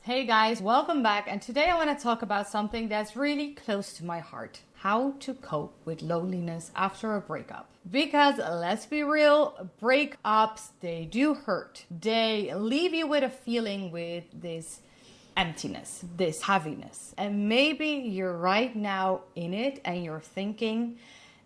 Hey guys, welcome back. And today I want to talk about something that's really close to my heart. How to cope with loneliness after a breakup. Because let's be real, breakups, they do hurt. They leave you with a feeling with this emptiness, this heaviness. And maybe you're right now in it and you're thinking,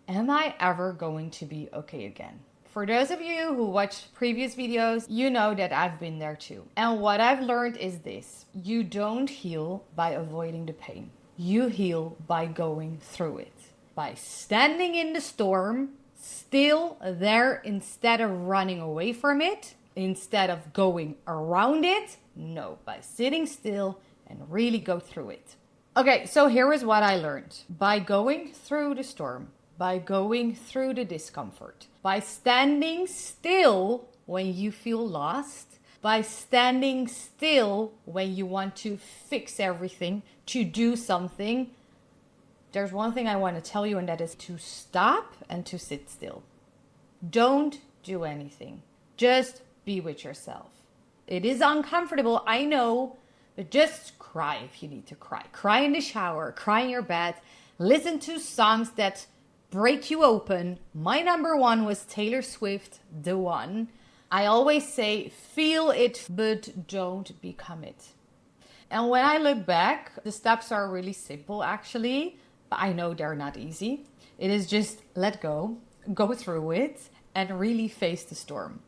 am I ever going to be okay again? For those of you who watched previous videos, you know that I've been there too. And what I've learned is this: you don't heal by avoiding the pain. You heal by going through it. By standing in the storm, still there instead of running away from it, instead of going around it. No, by sitting still and really go through it. Okay, so here is what I learned. By going through the storm, by going through the discomfort, by standing still when you feel lost, by standing still when you want to fix everything, to do something, there's one thing I want to tell you, and that is to stop and to sit still. Don't do anything. Just be with yourself. It is uncomfortable, I know, but just cry if you need to cry. Cry in the shower, cry in your bed, listen to songs that break you open. My number one was Taylor Swift, The One. I always say, feel it, but don't become it. And when I look back, the steps are really simple actually, but I know they're not easy. It is just let go through it, and really face the storm.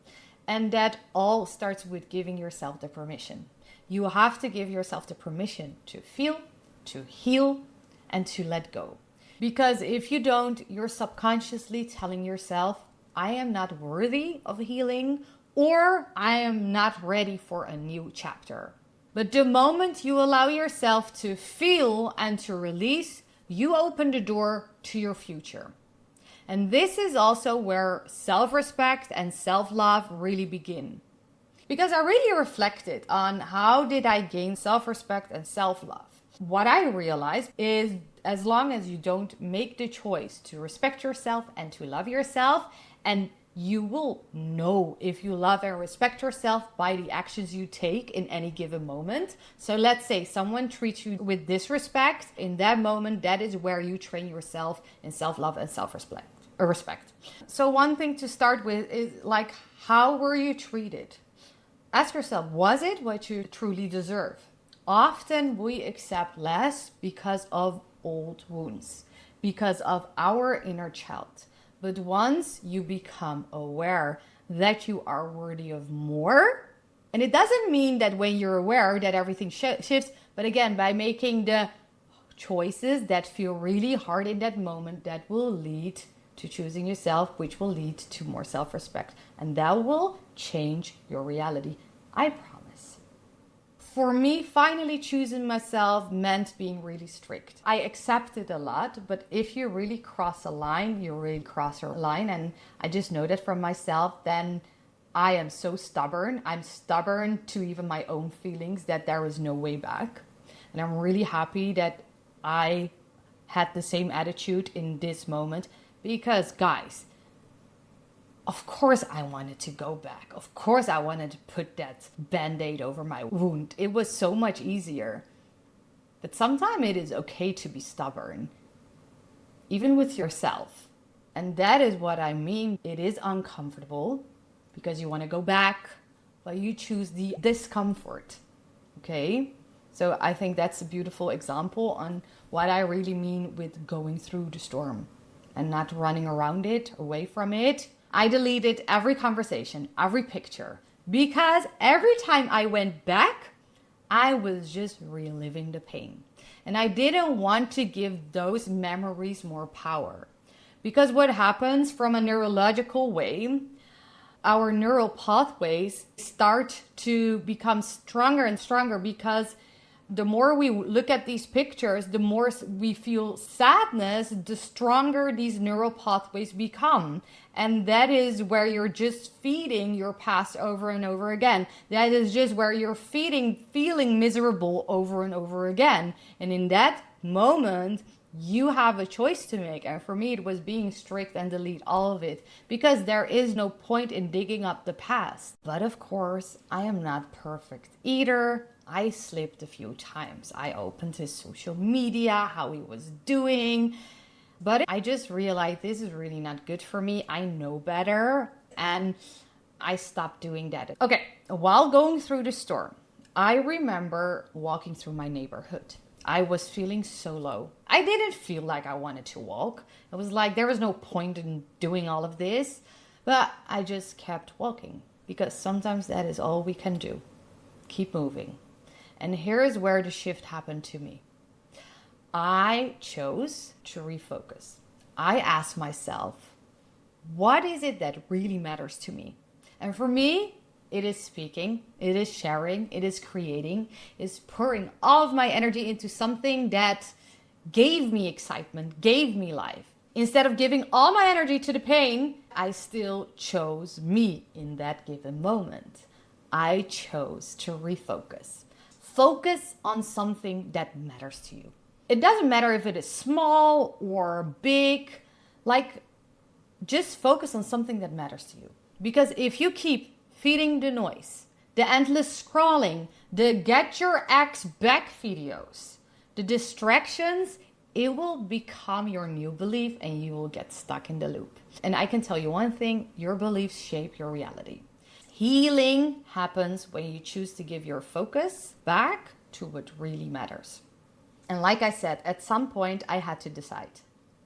And that all starts with giving yourself the permission. You have to give yourself the permission to feel, to heal, and to let go. Because if you don't, you're subconsciously telling yourself, I am not worthy of healing, or I am not ready for a new chapter. But the moment you allow yourself to feel and to release, you open the door to your future. And this is also where self-respect and self-love really begin. Because I really reflected on how did I gain self-respect and self-love. What I realized is, as long as you don't make the choice to respect yourself and to love yourself, and you will know if you love and respect yourself by the actions you take in any given moment. So let's say someone treats you with disrespect. In that moment, that is where you train yourself in self-love and self-respect. So one thing to start with is like, how were you treated? Ask yourself, was it what you truly deserve? Often we accept less because of old wounds, because of our inner child. But once you become aware that you are worthy of more, and it doesn't mean that when you're aware that everything shifts, but again, by making the choices that feel really hard in that moment, that will lead to choosing yourself, which will lead to more self-respect. And that will change your reality. I promise. For me, finally choosing myself meant being really strict. I accepted a lot, but if you really cross a line, you really cross a line. And I just know that from myself, then I am so stubborn. I'm stubborn to even my own feelings that there is no way back. And I'm really happy that I had the same attitude in this moment. Because guys, of course I wanted to go back. Of course I wanted to put that band-aid over my wound. It was so much easier. But sometimes it is okay to be stubborn, even with yourself. And that is what I mean. It is uncomfortable because you want to go back, but you choose the discomfort. Okay? So I think that's a beautiful example on what I really mean with going through the storm and not running around it, away from it. I deleted every conversation, every picture, because every time I went back, I was just reliving the pain. And I didn't want to give those memories more power. Because what happens from a neurological way, our neural pathways start to become stronger and stronger, because the more we look at these pictures, the more we feel sadness, the stronger these neural pathways become. And that is where you're just feeding your past over and over again. That is just where you're feeling miserable over and over again. And in that moment, you have a choice to make. And for me, it was being strict and delete all of it, because there is no point in digging up the past. But of course, I am not perfect either. I slipped a few times. I opened his social media, how he was doing. But I just realized this is really not good for me. I know better. And I stopped doing that. Okay, while going through the store, I remember walking through my neighborhood. I was feeling so low. I didn't feel like I wanted to walk. It was like there was no point in doing all of this. But I just kept walking because sometimes that is all we can do. Keep moving. And here is where the shift happened to me. I chose to refocus. I asked myself, what is it that really matters to me? And for me, it is speaking, it is sharing, it is creating, it's pouring all of my energy into something that gave me excitement, gave me life. Instead of giving all my energy to the pain, I still chose me in that given moment. I chose to refocus. Focus on something that matters to you. It doesn't matter if it is small or big, just focus on something that matters to you. Because if you keep feeding the noise, the endless scrolling, the get your ex back videos, the distractions, it will become your new belief and you will get stuck in the loop. And I can tell you one thing, your beliefs shape your reality. Healing happens when you choose to give your focus back to what really matters. And like I said, at some point I had to decide.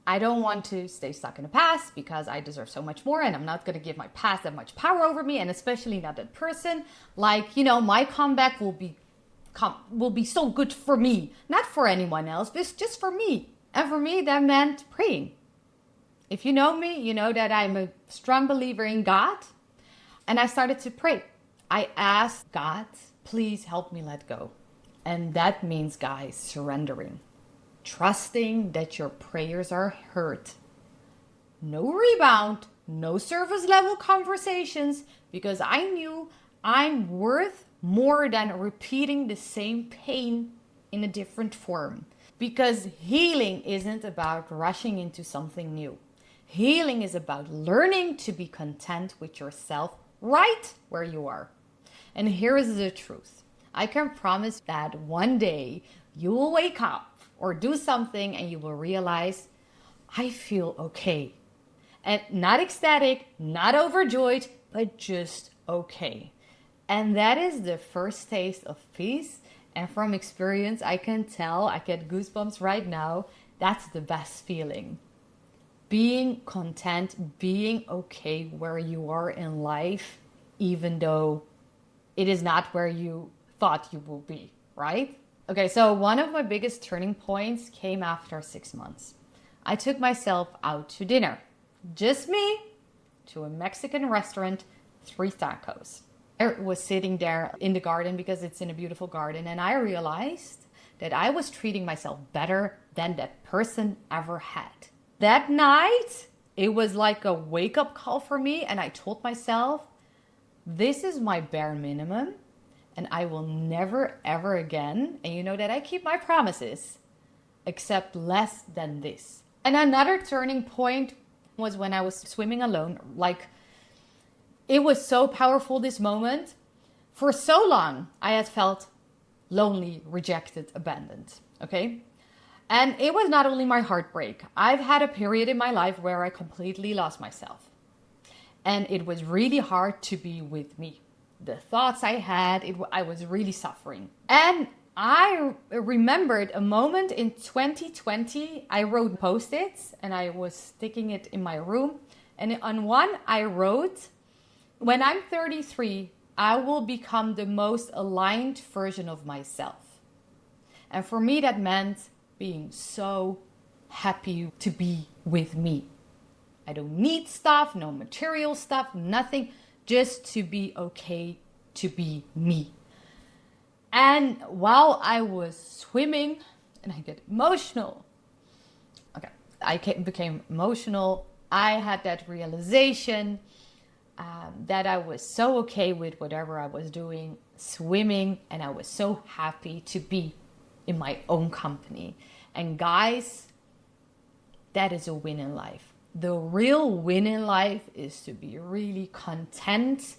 I don't want to stay stuck in the past because I deserve so much more and I'm not going to give my past that much power over me, and especially not that person. My comeback will be so good for me, not for anyone else, but just for me. And for me, that meant praying. If you know me, you know that I'm a strong believer in God. And I started to pray. I asked God, please help me let go. And that means, guys, surrendering. Trusting that your prayers are heard. No rebound, no surface level conversations, because I knew I'm worth more than repeating the same pain in a different form. Because healing isn't about rushing into something new. Healing is about learning to be content with yourself right where you are. And here is the truth. I can promise that one day you will wake up or do something and you will realize, I feel okay. And not ecstatic, not overjoyed, but just okay. And that is the first taste of peace. And from experience, I can tell, I get goosebumps right now. That's the best feeling. Being content, being okay where you are in life, even though it is not where you thought you will be, right? Okay, so one of my biggest turning points came after 6 months. I took myself out to dinner, just me, to a Mexican restaurant, 3 tacos. I was sitting there in the garden because it's in a beautiful garden, and I realized that I was treating myself better than that person ever had. That night, it was like a wake-up call for me, and I told myself, this is my bare minimum, and I will never, ever again, and you know that I keep my promises, accept less than this. And another turning point was when I was swimming alone. It was so powerful, this moment. For so long, I had felt lonely, rejected, abandoned, okay? And it was not only my heartbreak. I've had a period in my life where I completely lost myself. And it was really hard to be with me. The thoughts I had, I was really suffering. And I remembered a moment in 2020, I wrote Post-its and I was sticking it in my room. And on one I wrote, when I'm 33, I will become the most aligned version of myself. And for me, that meant being so happy to be with me. I don't need stuff, no material stuff, nothing, just to be okay to be me. And while I was swimming, and I get emotional, became emotional, I had that realization that I was so okay with whatever I was doing, swimming, and I was so happy to be in my own company. And guys, that is a win in life. The real win in life is to be really content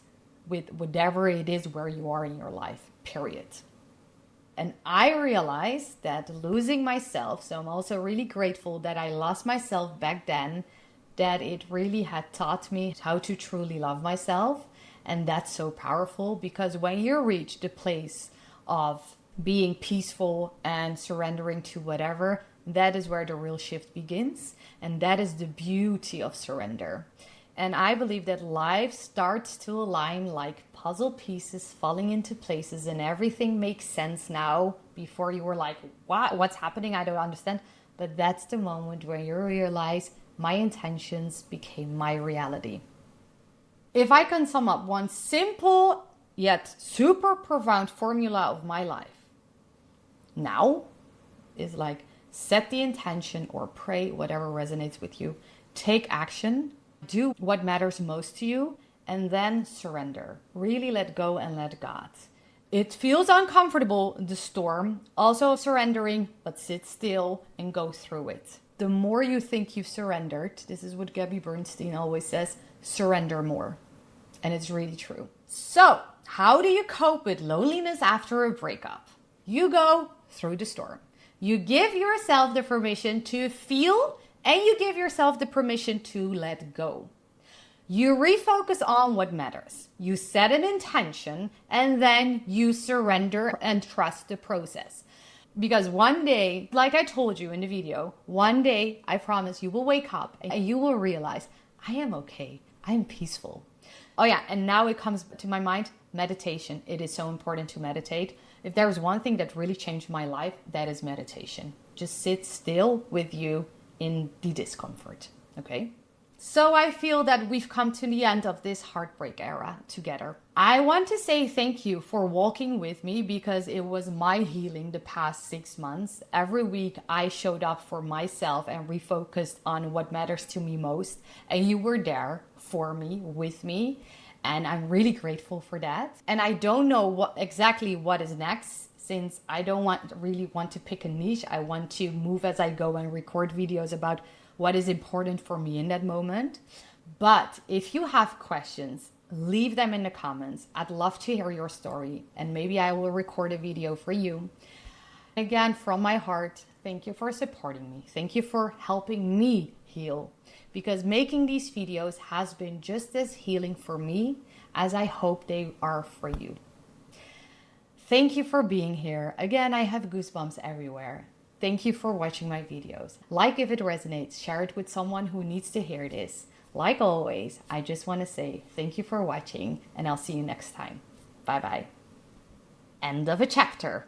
with whatever it is where you are in your life, period. And I realized that losing myself, so I'm also really grateful that I lost myself back then, that it really had taught me how to truly love myself. And that's so powerful, because when you reach the place of being peaceful and surrendering to whatever, that is where the real shift begins. And that is the beauty of surrender. And I believe that life starts to align like puzzle pieces falling into places, and everything makes sense now. Before you were like, what? What's happening? I don't understand. But that's the moment where you realize my intentions became my reality. If I can sum up one simple yet super profound formula of my life now, is like set the intention or pray, whatever resonates with you. Take action, do what matters most to you, and then surrender. Really let go and let God. It feels uncomfortable, the storm, also surrendering, but sit still and go through it. The more you think you've surrendered, this is what Gabby Bernstein always says, surrender more. And it's really true. So, how do you cope with loneliness after a breakup? You go through the storm. You give yourself the permission to feel, and you give yourself the permission to let go. You refocus on what matters. You set an intention, and then you surrender and trust the process. Because one day, like I told you in the video, one day I promise you will wake up and you will realize, I am okay. I am peaceful. Oh yeah, and now it comes to my mind, meditation. It is so important to meditate. If there is one thing that really changed my life, that is meditation. Just sit still with you in the discomfort, okay? So I feel that we've come to the end of this heartbreak era together. I want to say thank you for walking with me, because it was my healing the past 6 months. Every week I showed up for myself and refocused on what matters to me most. And you were there for me, with me. And I'm really grateful for that. And I don't know exactly what is next, since I don't really want to pick a niche. I want to move as I go and record videos about what is important for me in that moment. But if you have questions, leave them in the comments. I'd love to hear your story, and maybe I will record a video for you. Again, from my heart, thank you for supporting me. Thank you for helping me heal, because making these videos has been just as healing for me as I hope they are for you. Thank you for being here. Again, I have goosebumps everywhere. Thank you for watching my videos. Like if it resonates, share it with someone who needs to hear this. Like always, I just want to say thank you for watching, and I'll see you next time. Bye bye. End of a chapter.